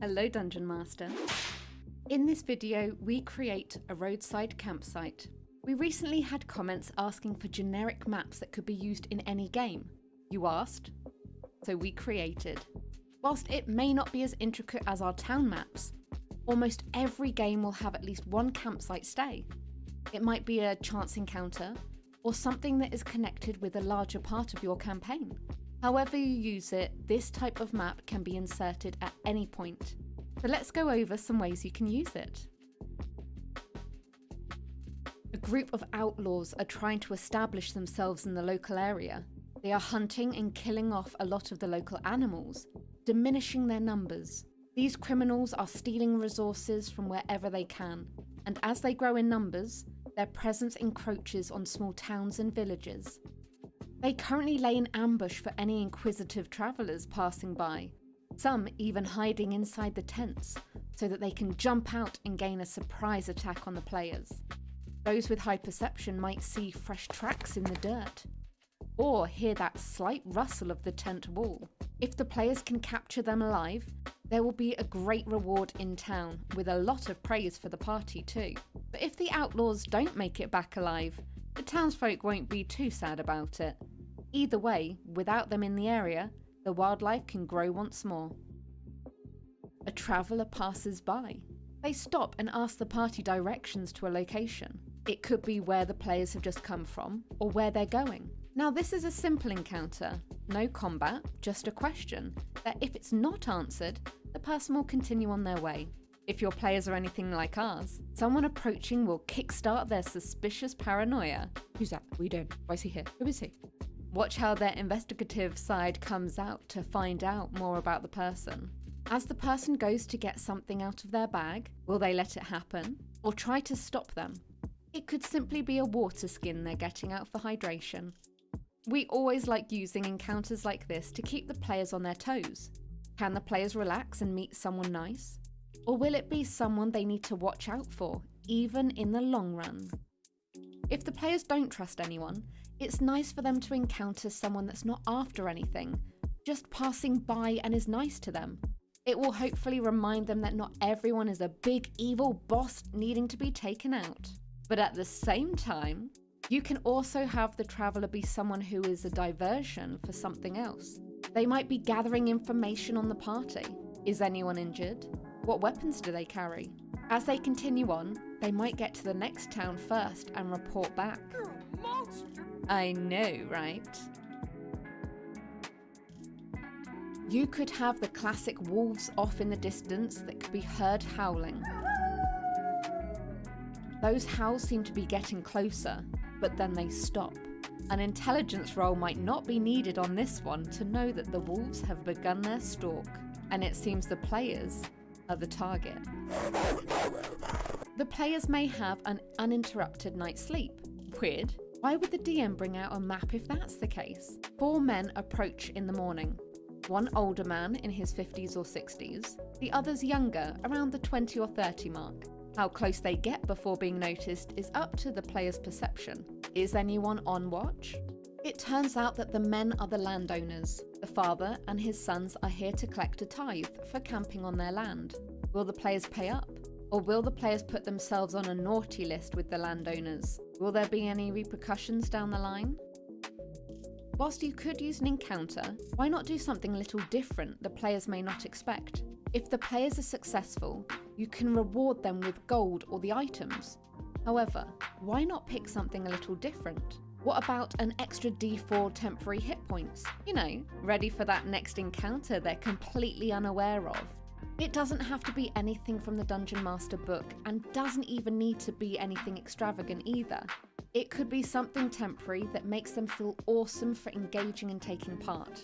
Hello Dungeon Master. In this video, we create a roadside campsite. We recently had comments asking for generic maps that could be used in any game. You asked, so we created. Whilst it may not be as intricate as our town maps, almost every game will have at least one campsite stay. It might be a chance encounter, or something that is connected with a larger part of your campaign. However you use it, this type of map can be inserted at any point. So let's go over some ways you can use it. A group of outlaws are trying to establish themselves in the local area. They are hunting and killing off a lot of the local animals, diminishing their numbers. These criminals are stealing resources from wherever they can, and as they grow in numbers, their presence encroaches on small towns and villages. They currently lay in ambush for any inquisitive travellers passing by, some even hiding inside the tents so that they can jump out and gain a surprise attack on the players. Those with high perception might see fresh tracks in the dirt, or hear that slight rustle of the tent wall. If the players can capture them alive, there will be a great reward in town, with a lot of praise for the party too. But if the outlaws don't make it back alive, the townsfolk won't be too sad about it. Either way, without them in the area, the wildlife can grow once more. A traveller passes by. They stop and ask the party directions to a location. It could be where the players have just come from, or where they're going. Now this is a simple encounter, no combat, just a question, that if it's not answered, the person will continue on their way. If your players are anything like ours, someone approaching will kickstart their suspicious paranoia. Who's that? What are you doing? Why is he here? Who is he? Watch how their investigative side comes out to find out more about the person. As the person goes to get something out of their bag, will they let it happen, or try to stop them? It could simply be a water skin they're getting out for hydration. We always like using encounters like this to keep the players on their toes. Can the players relax and meet someone nice? Or will it be someone they need to watch out for, even in the long run? If the players don't trust anyone, it's nice for them to encounter someone that's not after anything, just passing by and is nice to them. It will hopefully remind them that not everyone is a big evil boss needing to be taken out. But at the same time, you can also have the traveller be someone who is a diversion for something else. They might be gathering information on the party. Is anyone injured? What weapons do they carry? As they continue on, they might get to the next town first and report back. I know, right? You could have the classic wolves off in the distance that could be heard howling. Those howls seem to be getting closer, but then they stop. An intelligence roll might not be needed on this one to know that the wolves have begun their stalk, and it seems the players are the target. The players may have an uninterrupted night's sleep. Weird. Why would the DM bring out a map if that's the case? 4 men approach in the morning. One older man in his 50s or 60s, the others younger, around the 20 or 30 mark. How close they get before being noticed is up to the player's perception. Is anyone on watch? It turns out that the men are the landowners. The father and his sons are here to collect a tithe for camping on their land. Will the players pay up? Or will the players put themselves on a naughty list with the landowners? Will there be any repercussions down the line? Whilst you could use an encounter, why not do something a little different the players may not expect? If the players are successful, you can reward them with gold or the items. However, why not pick something a little different? What about an extra D4 temporary hit points? You know, ready for that next encounter they're completely unaware of. It doesn't have to be anything from the Dungeon Master book, and doesn't even need to be anything extravagant either. It could be something temporary that makes them feel awesome for engaging and taking part.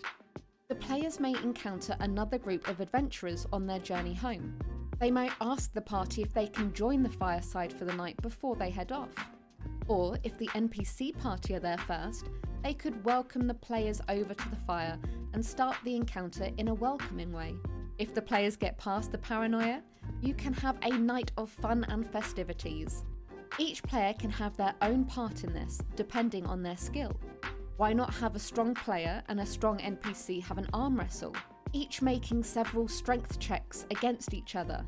The players may encounter another group of adventurers on their journey home. They might ask the party if they can join the fireside for the night before they head off. Or if the NPC party are there first, they could welcome the players over to the fire and start the encounter in a welcoming way. If the players get past the paranoia, you can have a night of fun and festivities. Each player can have their own part in this, depending on their skill. Why not have a strong player and a strong NPC have an arm wrestle? each making several strength checks against each other.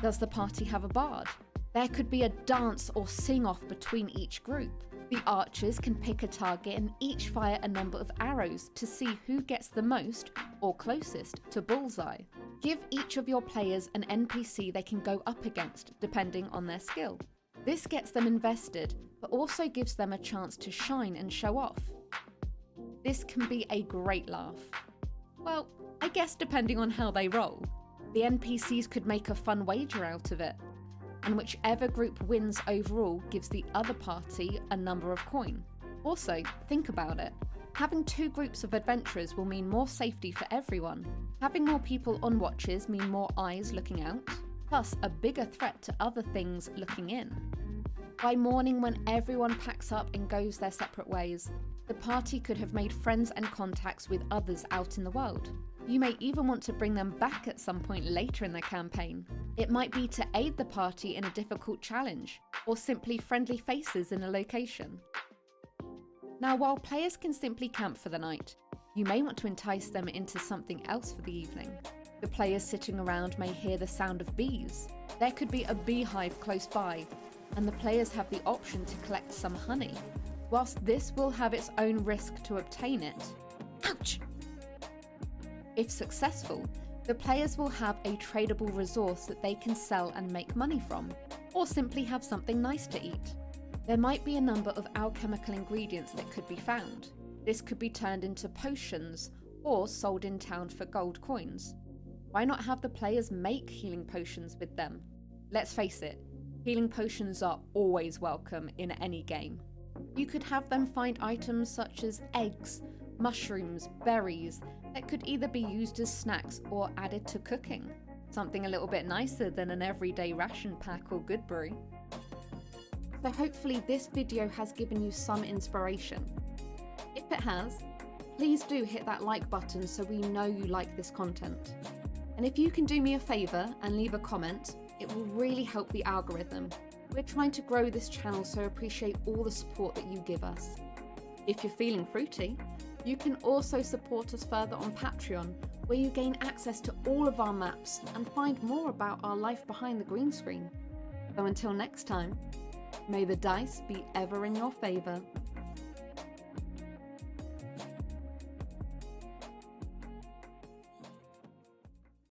Does the party have a bard? There could be a dance or sing-off between each group. The archers can pick a target and each fire a number of arrows to see who gets the most or closest to bullseye. Give each of your players an NPC they can go up against, depending on their skill. This gets them invested, but also gives them a chance to shine and show off. This can be a great laugh. Well, I guess depending on how they roll. The NPCs could make a fun wager out of it, and whichever group wins overall gives the other party a number of coin. Also, think about it. Having two groups of adventurers will mean more safety for everyone. Having more people on watches mean more eyes looking out, plus a bigger threat to other things looking in. By morning, when everyone packs up and goes their separate ways, the party could have made friends and contacts with others out in the world. You may even want to bring them back at some point later in the campaign. It might be to aid the party in a difficult challenge, or simply friendly faces in a location. Now, while players can simply camp for the night, you may want to entice them into something else for the evening. The players sitting around may hear the sound of bees. There could be a beehive close by, and the players have the option to collect some honey. Whilst this will have its own risk to obtain it, ouch! If successful, the players will have a tradable resource that they can sell and make money from, or simply have something nice to eat. There might be a number of alchemical ingredients that could be found. This could be turned into potions, or sold in town for gold coins. Why not have the players make healing potions with them? Let's face it, healing potions are always welcome in any game. You could have them find items such as eggs, mushrooms, berries, that could either be used as snacks or added to cooking. Something a little bit nicer than an everyday ration pack or good brew. So hopefully this video has given you some inspiration. If it has, please do hit that like button so we know you like this content. And if you can do me a favour and leave a comment, it will really help the algorithm. We're trying to grow this channel, so appreciate all the support that you give us. If you're feeling fruity, you can also support us further on Patreon, where you gain access to all of our maps and find more about our life behind the green screen. So until next time, may the dice be ever in your favour.